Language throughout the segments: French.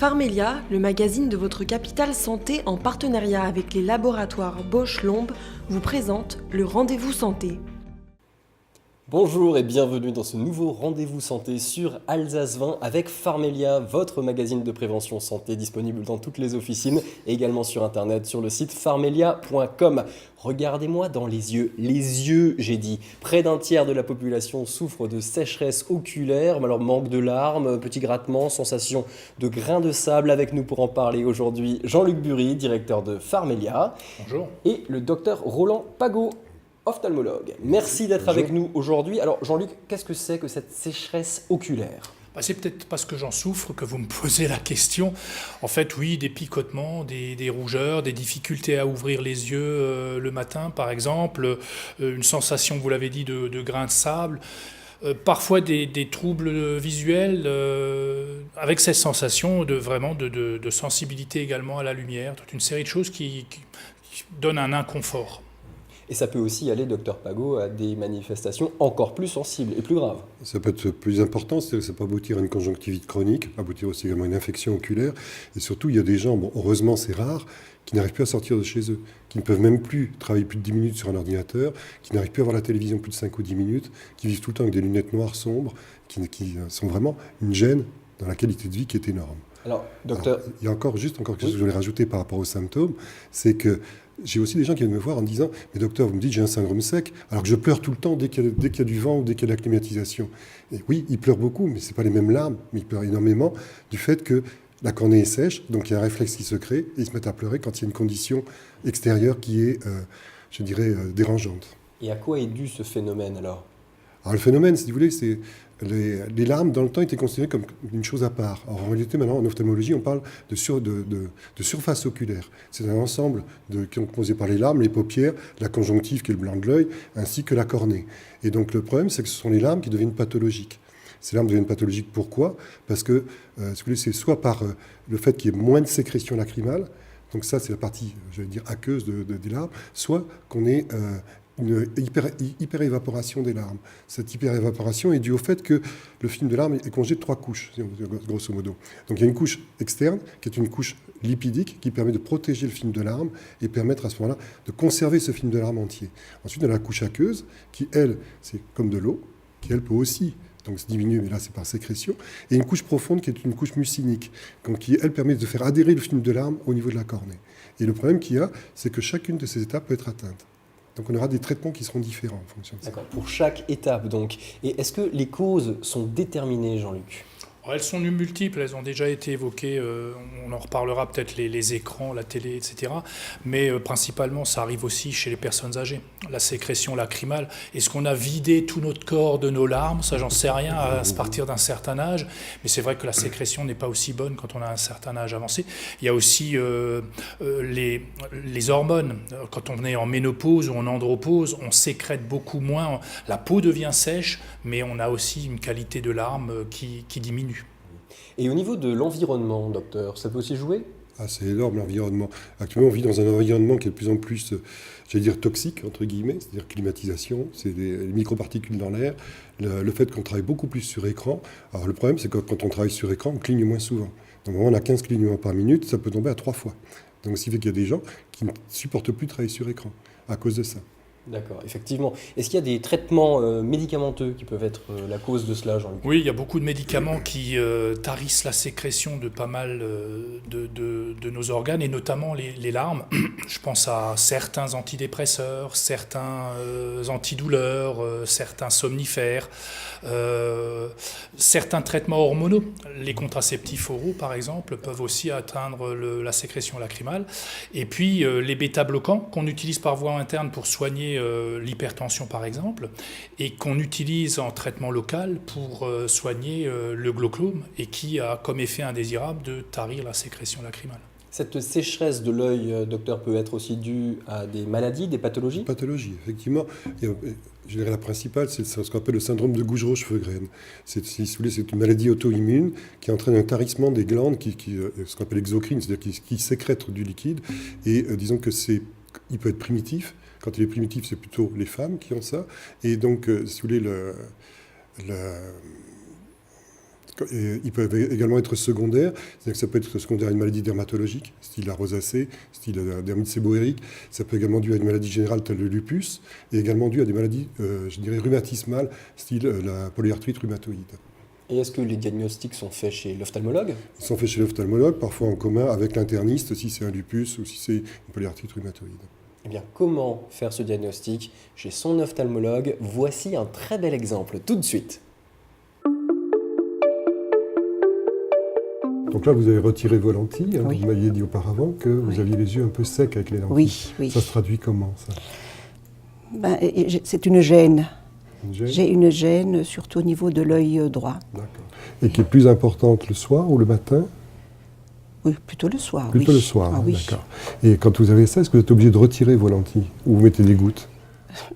Pharmelia, le magazine de votre capitale santé en partenariat avec les laboratoires Bosch-Lombe, vous présente le Rendez-vous Santé. Bonjour et bienvenue dans ce nouveau Rendez-vous Santé sur Alsace 20 avec Pharmelia, votre magazine de prévention santé disponible dans toutes les officines et également sur internet sur le site pharmelia.com. Regardez-moi dans les yeux j'ai dit. Près d'un tiers de la population souffre de sécheresse oculaire, alors manque de larmes, petits grattements, sensation de grains de sable. Avec nous pour en parler aujourd'hui, Jean-Luc Bury, directeur de Pharmelia. Bonjour. Et le docteur Roland Pagot, ophtalmologue. Merci d'être avec nous aujourd'hui. Alors Jean-Luc, qu'est-ce que c'est que cette sécheresse oculaire ? C'est peut-être parce que j'en souffre que vous me posez la question. En fait, oui, des picotements, des rougeurs, des difficultés à ouvrir les yeux le matin, par exemple, une sensation, vous l'avez dit, de grains de sable, parfois des troubles visuels, avec cette sensation de sensibilité également à la lumière, toute une série de choses qui donnent un inconfort. Et ça peut aussi aller, docteur Pagot, à des manifestations encore plus sensibles et plus graves. Ça peut être plus important, c'est-à-dire que ça peut aboutir à une conjonctivite chronique, aboutir aussi également à une infection oculaire. Et surtout, il y a des gens, heureusement c'est rare, qui n'arrivent plus à sortir de chez eux, qui ne peuvent même plus travailler plus de 10 minutes sur un ordinateur, qui n'arrivent plus à voir la télévision plus de 5 ou 10 minutes, qui vivent tout le temps avec des lunettes noires sombres, qui sont vraiment une gêne dans la qualité de vie qui est énorme. Alors, docteur... Il y a encore quelque chose que je voulais rajouter par rapport aux symptômes, c'est que j'ai aussi des gens qui viennent me voir en me disant « Mais docteur, vous me dites que j'ai un syndrome sec, alors que je pleure tout le temps dès qu'il y a du vent ou dès qu'il y a de la climatisation. » Et oui, ils pleurent beaucoup, mais ce n'est pas les mêmes larmes, mais ils pleurent énormément du fait que la cornée est sèche, donc il y a un réflexe qui se crée, et ils se mettent à pleurer quand il y a une condition extérieure qui est, dérangeante. Et à quoi est dû ce phénomène alors ? Alors le phénomène, si vous voulez, c'est les larmes dans le temps étaient considérées comme une chose à part. Alors, en réalité, maintenant, en ophtalmologie, on parle de surface oculaire. C'est un ensemble qui est composé par les larmes, les paupières, la conjonctive qui est le blanc de l'œil, ainsi que la cornée. Et donc le problème, c'est que ce sont les larmes qui deviennent pathologiques. Ces larmes deviennent pathologiques pourquoi ? Parce que si vous voulez, c'est soit par le fait qu'il y ait moins de sécrétion lacrymale, donc ça c'est la partie, aqueuse des larmes, soit qu'on ait une hyperévaporation des larmes. Cette hyperévaporation est due au fait que le film de larmes est composé de 3 couches, grosso modo. Donc il y a une couche externe, qui est une couche lipidique, qui permet de protéger le film de larmes et permettre à ce moment-là de conserver ce film de larmes entier. Ensuite, on a la couche aqueuse, qui, elle, c'est comme de l'eau, qui, elle, peut aussi se diminuer, mais là, c'est par sécrétion. Et une couche profonde, qui est une couche mucinique, qui, elle, permet de faire adhérer le film de larmes au niveau de la cornée. Et le problème qu'il y a, c'est que chacune de ces étapes peut être atteinte. Donc on aura des traitements qui seront différents en fonction de ça. D'accord, pour chaque étape donc. Et est-ce que les causes sont déterminées, Jean-Luc ? Elles sont multiples, elles ont déjà été évoquées, on en reparlera peut-être les écrans, la télé, etc. Mais principalement, ça arrive aussi chez les personnes âgées. La sécrétion lacrymale. Est-ce qu'on a vidé tout notre corps de nos larmes ? Ça, j'en sais rien à partir d'un certain âge. Mais c'est vrai que la sécrétion n'est pas aussi bonne quand on a un certain âge avancé. Il y a aussi les hormones. Quand on est en ménopause ou en andropause, on sécrète beaucoup moins. La peau devient sèche, mais on a aussi une qualité de larmes qui diminue. Et au niveau de l'environnement, docteur, ça peut aussi jouer ? C'est énorme l'environnement. Actuellement, on vit dans un environnement qui est de plus en plus, toxique, entre guillemets, c'est-à-dire climatisation, c'est les microparticules dans l'air, le fait qu'on travaille beaucoup plus sur écran. Alors le problème, c'est que quand on travaille sur écran, on cligne moins souvent. Donc on a 15 clignements par minute, ça peut tomber à 3 fois. Donc ce qui fait qu'il y a des gens qui ne supportent plus de travailler sur écran à cause de ça. D'accord, effectivement. Est-ce qu'il y a des traitements médicamenteux qui peuvent être la cause de cela, Jean-Luc ? Oui, il y a beaucoup de médicaments qui tarissent la sécrétion de pas mal de nos organes, et notamment les larmes. Je pense à certains antidépresseurs, certains antidouleurs, certains somnifères, certains traitements hormonaux. Les contraceptifs oraux, par exemple, peuvent aussi atteindre la sécrétion lacrymale. Et puis, les bêta-bloquants qu'on utilise par voie interne pour soigner l'hypertension par exemple, et qu'on utilise en traitement local pour soigner le glaucome, et qui a comme effet indésirable de tarir la sécrétion lacrymale. Cette sécheresse de l'œil, docteur, peut être aussi due à des maladies, des pathologies ? Pathologie, effectivement. Je dirais la principale, c'est ce qu'on appelle le syndrome de Gougerot-Cheveux-Graine. C'est une maladie auto-immune qui entraîne un tarissement des glandes, ce qu'on appelle exocrine, c'est-à-dire qui sécrètent du liquide. Et disons que il peut être primitif. Quand il est primitif, c'est plutôt les femmes qui ont ça. Et donc, si vous voulez, Et ils peuvent également être secondaires, c'est-à-dire que ça peut être secondaire à une maladie dermatologique, style la rosacée, style la dermite séboérique. Ça peut également dû à une maladie générale telle le lupus, et également dû à des maladies, je dirais, rhumatismales, style la polyarthrite rhumatoïde. Et est-ce que les diagnostics sont faits chez l'ophtalmologue? Ils sont faits chez l'ophtalmologue, parfois en commun avec l'interniste, si c'est un lupus ou si c'est une polyarthrite rhumatoïde. Eh bien, comment faire ce diagnostic chez son ophtalmologue? Voici un très bel exemple tout de suite. Donc là, vous avez retiré vos lentilles. Oui. Vous m'aviez dit auparavant que vous aviez les yeux un peu secs avec les lentilles. Oui, oui. Ça se traduit comment, ça? C'est une gêne. Une gêne? J'ai une gêne, surtout au niveau de l'œil droit. D'accord. Et qui est plus importante le soir ou le matin? Oui, plutôt le soir. Plutôt oui. le soir, Ah, hein, oui. d'accord. Et quand vous avez ça, est-ce que vous êtes obligé de retirer vos lentilles? Ou vous mettez des gouttes?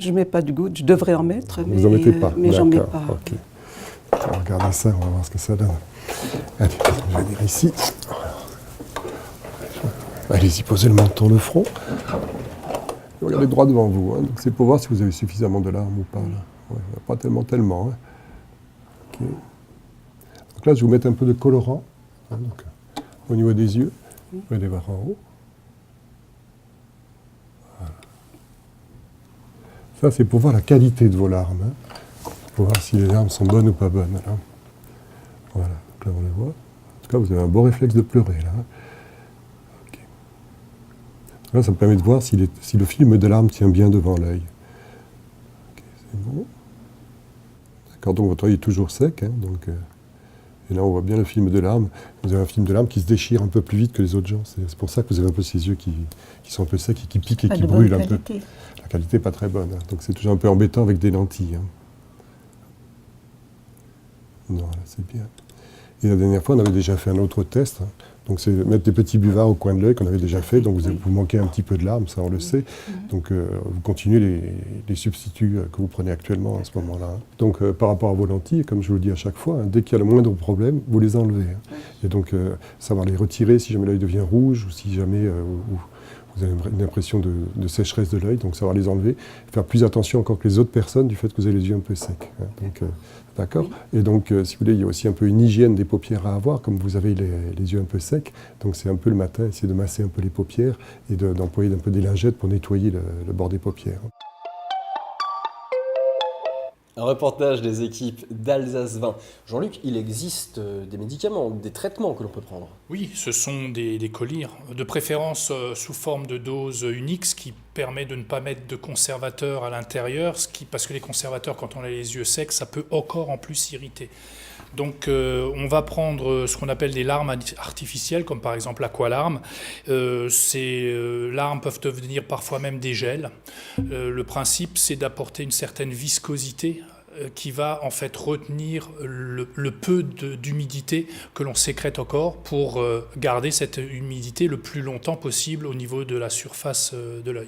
Je ne mets pas de gouttes, je devrais en mettre, Vous n'en mettez pas? mais j'en mets D'accord, pas. ok. On va regarder ça, on va voir ce que ça donne. Allez, je vais venir ici. Allez-y, posez le menton, le front. Regardez droit devant vous. Hein. Donc c'est pour voir si vous avez suffisamment de larmes ou pas. Là. Ouais, pas tellement. Hein. Ok. Donc là, je vais vous mettre un peu de colorant. Hein, donc, au niveau des yeux, vous pouvez les voir en haut. Voilà. Ça, c'est pour voir la qualité de vos larmes. Hein. Pour voir si les larmes sont bonnes ou pas bonnes. Là. Voilà, donc là on les voit. En tout cas, vous avez un beau réflexe de pleurer là. Okay. Là, ça me permet de voir si le film de larmes tient bien devant l'œil. Okay, c'est bon. D'accord, donc votre œil est toujours sec. Hein, donc, et là, on voit bien le film de larmes. Vous avez un film de larmes qui se déchire un peu plus vite que les autres gens. C'est pour ça que vous avez un peu ces yeux qui sont un peu secs et qui piquent et qui brûlent un peu. La qualité n'est pas très bonne. Hein, donc c'est toujours un peu embêtant avec des lentilles. Hein. Non, là, c'est bien. Et la dernière fois, on avait déjà fait un autre test. Hein. Donc, c'est mettre des petits buvards au coin de l'œil qu'on avait déjà fait. Donc, vous manquez un petit peu de larmes, ça, on le sait. Donc, vous continuez les substituts que vous prenez actuellement à ce moment-là. Hein. Donc, par rapport à vos lentilles, comme je vous le dis à chaque fois, hein, dès qu'il y a le moindre problème, vous les enlevez. Hein. Et donc, savoir les retirer si jamais l'œil devient rouge ou si jamais vous avez une impression de sécheresse de l'œil. Donc, savoir les enlever. Faire plus attention encore que les autres personnes du fait que vous avez les yeux un peu secs. Hein. Donc, d'accord. Et donc, si vous voulez, il y a aussi un peu une hygiène des paupières à avoir, comme vous avez les yeux un peu secs. Donc, c'est un peu le matin, essayer de masser un peu les paupières et d'employer un peu des lingettes pour nettoyer le bord des paupières. Un reportage des équipes d'Alsace 20. Jean-Luc, il existe des médicaments, des traitements que l'on peut prendre. Oui, ce sont des collyres, de préférence sous forme de dose unique, ce qui permet de ne pas mettre de conservateur à l'intérieur, parce que les conservateurs, quand on a les yeux secs, ça peut encore en plus irriter. Donc on va prendre ce qu'on appelle des larmes artificielles, comme par exemple l'aqualarme. Ces larmes peuvent devenir parfois même des gels. Le principe, c'est d'apporter une certaine viscosité qui va en fait retenir le peu d'humidité que l'on sécrète encore pour garder cette humidité le plus longtemps possible au niveau de la surface de l'œil.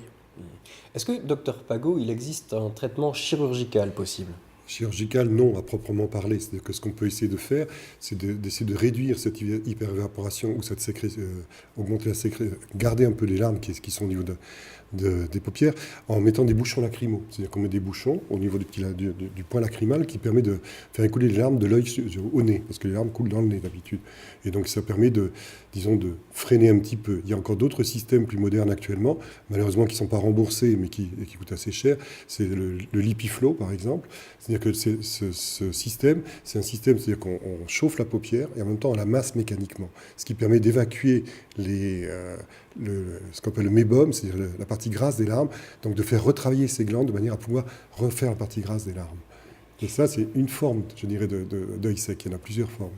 Est-ce que, Dr Pago, il existe un traitement chirurgical possible? Chirurgical, non, à proprement parler. C'est-à-dire que ce qu'on peut essayer de faire, c'est d'essayer de réduire cette hyperévaporation ou cette augmenter la sécrétion, garder un peu les larmes qui sont au niveau des paupières en mettant des bouchons lacrymaux. C'est-à-dire qu'on met des bouchons au niveau du point lacrymal qui permet de faire écouler les larmes de l'œil au nez, parce que les larmes coulent dans le nez d'habitude. Et donc ça permet de freiner un petit peu. Il y a encore d'autres systèmes plus modernes actuellement, malheureusement qui ne sont pas remboursés mais qui coûtent assez cher. C'est le LipiFlow par exemple. C'est-à-dire que ce système, c'est un système, c'est-à-dire qu'on chauffe la paupière et en même temps on la masse mécaniquement, ce qui permet d'évacuer ce qu'on appelle le mébum, c'est-à-dire la partie grasse des larmes, donc de faire retravailler ces glandes de manière à pouvoir refaire la partie grasse des larmes. Et ça, c'est une forme, je dirais, d'œil sec. Il y en a plusieurs formes.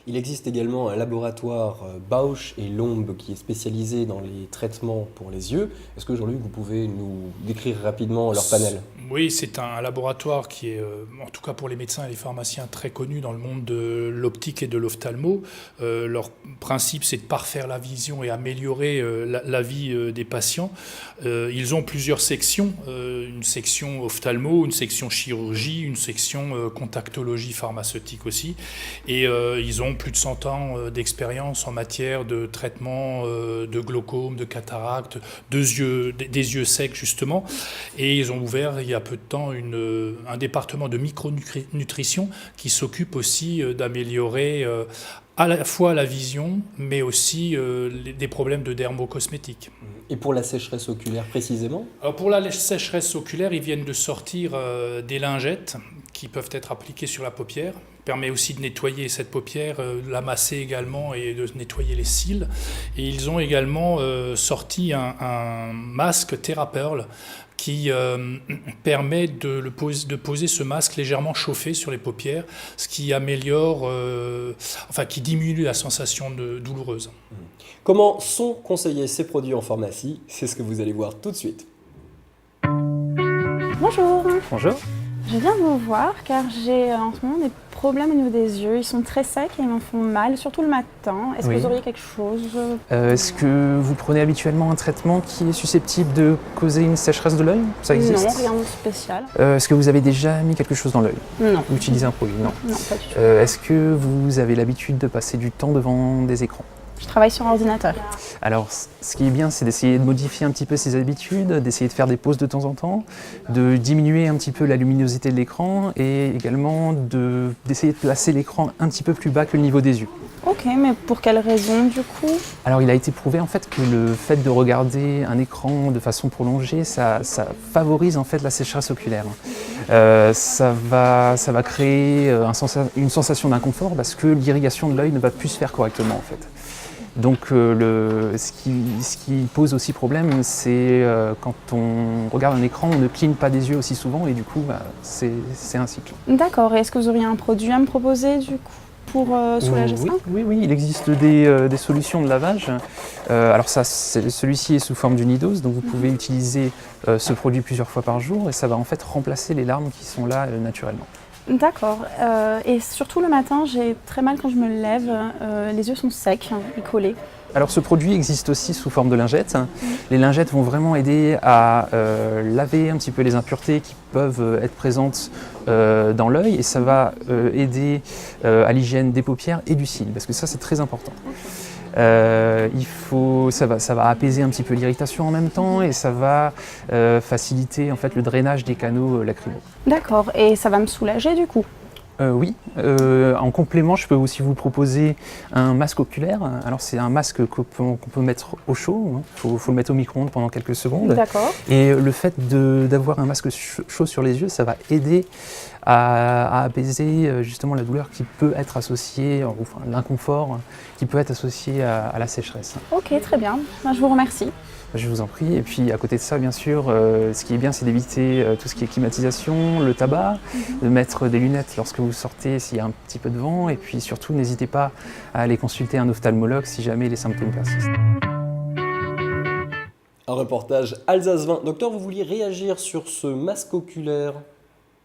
Il existe également un laboratoire Bausch et Lomb qui est spécialisé dans les traitements pour les yeux. Est-ce que, Jean-Luc, vous pouvez nous décrire rapidement leur panel? Oui, c'est un laboratoire qui est, en tout cas pour les médecins et les pharmaciens, très connu dans le monde de l'optique et de l'ophtalmo. Leur principe, c'est de parfaire la vision et améliorer la vie des patients. Ils ont plusieurs sections, une section ophtalmo, une section chirurgie, une section contactologie pharmaceutique aussi. Et ils ont ont plus de 100 ans d'expérience en matière de traitement de glaucome, de cataracte, des yeux secs justement. Et ils ont ouvert il y a peu de temps un département de micronutrition qui s'occupe aussi d'améliorer à la fois la vision, mais aussi des problèmes de dermocosmétique. Et pour la sécheresse oculaire précisément? Alors pour la sécheresse oculaire, ils viennent de sortir des lingettes qui peuvent être appliquées sur la paupière. Permet aussi de nettoyer cette paupière, la masser également et de nettoyer les cils. Et ils ont également sorti un masque TheraPearl qui permet de poser ce masque légèrement chauffé sur les paupières, ce qui améliore, qui diminue la sensation douloureuse. Comment sont conseillés ces produits en pharmacie? C'est ce que vous allez voir tout de suite. Bonjour, Bonjour. je viens vous voir car j'ai en ce moment des problèmes au niveau des yeux. Ils sont très secs et ils m'en font mal, surtout le matin. Est-ce que Oui. vous auriez quelque chose? Est-ce que vous prenez habituellement un traitement qui est susceptible de causer une sécheresse de l'œil? Ça existe? Non, rien de spécial. Est-ce que vous avez déjà mis quelque chose dans l'œil? Non, Ou utilisé un produit? Non. non, pas du tout. Est-ce que vous avez l'habitude de passer du temps devant des écrans? Je travaille sur ordinateur. Alors, ce qui est bien, c'est d'essayer de modifier un petit peu ses habitudes, d'essayer de faire des pauses de temps en temps, de diminuer un petit peu la luminosité de l'écran et également d'essayer de placer l'écran un petit peu plus bas que le niveau des yeux. Ok, mais pour quelle raison du coup? Alors il a été prouvé en fait que le fait de regarder un écran de façon prolongée, ça favorise en fait la sécheresse oculaire. Ça va créer une sensation d'inconfort parce que l'irrigation de l'œil ne va plus se faire correctement en fait. Donc ce qui pose aussi problème, c'est quand on regarde un écran, on ne cligne pas des yeux aussi souvent et du coup c'est un cycle. D'accord, et est-ce que vous auriez un produit à me proposer du coup pour soulager ça? Oui, il existe des solutions de lavage. Alors celui-ci est sous forme d'unidose, donc vous pouvez utiliser ce produit plusieurs fois par jour et ça va en fait remplacer les larmes qui sont là naturellement. D'accord, et surtout le matin, j'ai très mal quand je me lève, les yeux sont secs et collés. Alors ce produit existe aussi sous forme de lingettes. Les lingettes vont vraiment aider à laver un petit peu les impuretés qui peuvent être présentes dans l'œil et ça va aider à l'hygiène des paupières et du cil, parce que ça c'est très important. Ça va apaiser un petit peu l'irritation en même temps et ça va faciliter en fait le drainage des canaux lacrymaux. D'accord, et ça va me soulager du coup? Oui, en complément, je peux aussi vous proposer un masque oculaire. Alors c'est un masque qu'on peut mettre au chaud, faut le mettre au micro-ondes pendant quelques secondes. D'accord. Et le fait d'avoir un masque chaud sur les yeux, ça va aider à apaiser justement la douleur qui peut être associée, enfin l'inconfort qui peut être associé à la sécheresse. Ok, très bien, je vous remercie. Je vous en prie. Et puis à côté de ça, bien sûr, ce qui est bien, c'est d'éviter tout ce qui est climatisation, le tabac, de mettre des lunettes lorsque vous sortez s'il y a un petit peu de vent. Et puis surtout, n'hésitez pas à aller consulter un ophtalmologue si jamais les symptômes persistent. Un reportage Alsace 20. Docteur, vous vouliez réagir sur ce masque oculaire?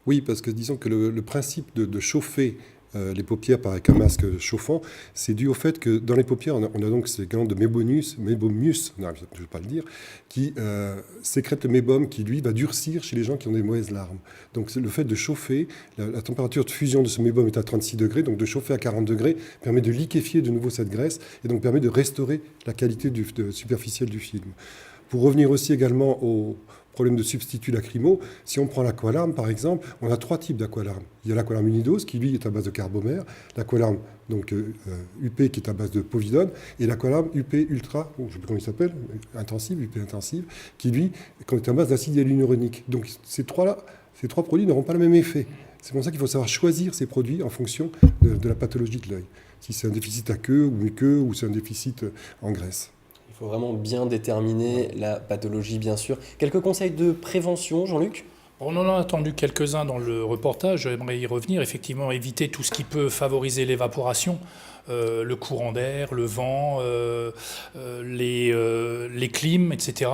Oui, parce que disons que le principe de chauffer les paupières avec un masque chauffant, c'est dû au fait que dans les paupières, on a donc ces glandes de mébomus, non, je ne vais pas le dire, qui sécrètent le mébum qui, lui, va durcir chez les gens qui ont des mauvaises larmes. Donc le fait de chauffer, la température de fusion de ce mébum est à 36 degrés, donc de chauffer à 40 degrés permet de liquéfier de nouveau cette graisse et donc permet de restaurer la qualité superficielle du film. Pour revenir aussi également au problème de substituts lacrymaux, si on prend l'aqualarme par exemple, on a 3 types d'aqualarme. Il y a l'aqualarme unidose qui lui est à base de carbomère, l'aqualarme donc UP qui est à base de povidone, et l'aqualarme UP ultra, je ne sais plus comment il s'appelle, intensive, UP intensive, qui lui est à base d'acide hyaluronique. Donc ces trois produits n'auront pas le même effet. C'est pour ça qu'il faut savoir choisir ces produits en fonction de la pathologie de l'œil. Si c'est un déficit aqueux ou muqueux ou c'est un déficit en graisse. Il faut vraiment bien déterminer la pathologie, bien sûr. Quelques conseils de prévention, Jean-Luc? On en a entendu quelques-uns dans le reportage, j'aimerais y revenir. Effectivement, éviter tout ce qui peut favoriser l'évaporation, le courant d'air, le vent, les clims, etc.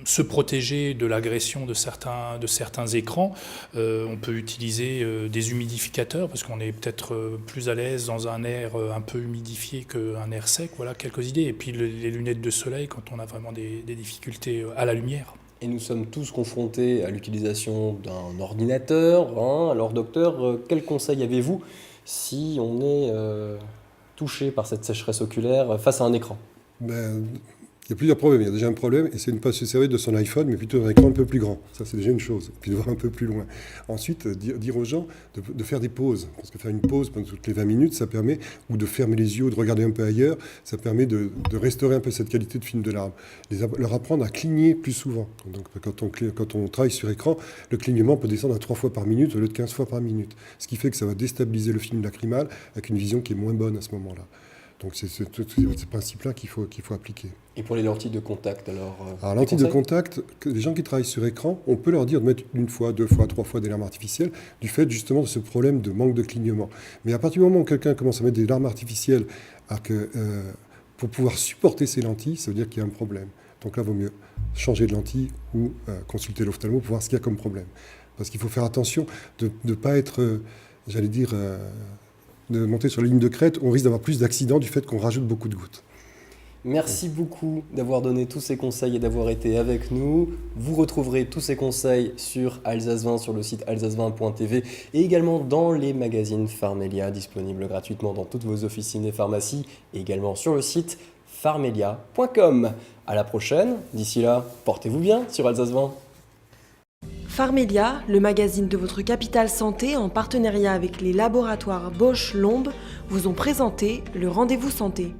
Se protéger de l'agression de certains écrans. On peut utiliser des humidificateurs parce qu'on est peut-être plus à l'aise dans un air un peu humidifié qu'un air sec. Voilà quelques idées. Et puis les lunettes de soleil quand on a vraiment des difficultés à la lumière. Et nous sommes tous confrontés à l'utilisation d'un ordinateur. Alors docteur, quels conseils avez-vous si on est touché par cette sécheresse oculaire face à un écran? Ben, il y a plusieurs problèmes. Il y a déjà un problème, et c'est de ne pas se servir de son iPhone, mais plutôt d'un écran un peu plus grand. Ça, c'est déjà une chose. Et puis de voir un peu plus loin. Ensuite, dire aux gens de faire des pauses. Parce que faire une pause pendant toutes les 20 minutes, ça permet, ou de fermer les yeux, ou de regarder un peu ailleurs, ça permet de restaurer un peu cette qualité de film de larmes. Leur apprendre à cligner plus souvent. Donc, quand on travaille sur écran, le clignement peut descendre à 3 fois par minute au lieu de 15 fois par minute. Ce qui fait que ça va déstabiliser le film lacrymal avec une vision qui est moins bonne à ce moment-là. Donc c'est ces principes-là qu'il faut appliquer. Et pour les lentilles de contact, alors lentilles de contact, les gens qui travaillent sur écran, on peut leur dire de mettre 1 fois, 2 fois, 3 fois des larmes artificielles, du fait justement de ce problème de manque de clignement. Mais à partir du moment où quelqu'un commence à mettre des larmes artificielles, pour pouvoir supporter ces lentilles, ça veut dire qu'il y a un problème. Donc là, il vaut mieux changer de lentille ou consulter l'ophtalmo pour voir ce qu'il y a comme problème. Parce qu'il faut faire attention de ne pas être, de monter sur la ligne de crête, on risque d'avoir plus d'accidents du fait qu'on rajoute beaucoup de gouttes. Merci beaucoup d'avoir donné tous ces conseils et d'avoir été avec nous. Vous retrouverez tous ces conseils sur Alsace 20, sur le site alsace20.tv et également dans les magazines Pharmelia, disponibles gratuitement dans toutes vos officines et pharmacies, et également sur le site pharmelia.com. À la prochaine, d'ici là, portez-vous bien sur Alsace 20. Pharmelia, le magazine de votre capitale santé en partenariat avec les laboratoires Bosch Lombe, vous ont présenté le Rendez-vous Santé.